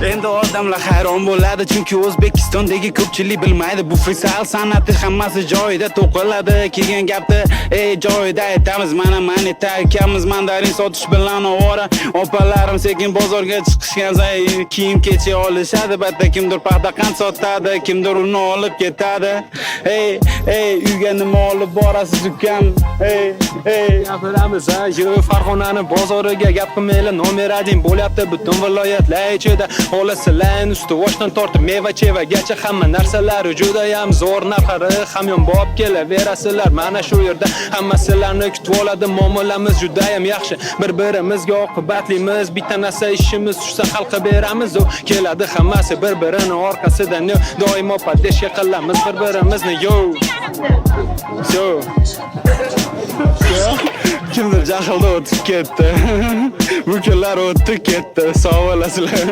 Endi odamlar hayron bo'ladi chunki O'zbekistondagi ko'pchilik bilmaydi bu freestyle san'ati hammasi joyida to'qiladi kelgan gapni joyida aytamiz mana moneta akamiz mandarin sotish bilan ovora opalarim sekin bozorga chiqishgan sayin kiyim kechib olishadi albatta kimdir paxta qand sotadi kimdir uni olib ketadi uyga nima olib borasiz ukam gapiramiz Farg'onani bozoriga gap qilmaylar nomer 1 bo'lyapti butun viloyatlar ichida olasizlar usti boshdan tortib meva chevagacha hamma narsalari judayam zo'r narxlari hamyonbop kelaverasizlar mana shu yerda hamma sizlarni kutib oladi muomalamiz judayam yaxshi bir-birimizga oqibatlimiz bitta narsa ishimiz tushsa hal qilib beramiz u keladi hammasi bir-birini orqasidan doimo podдержка qilamiz bir-birimizni kimdir jahlda o'tib ketdi bu kunlar o'tib ketdi sog' bo'lasizlar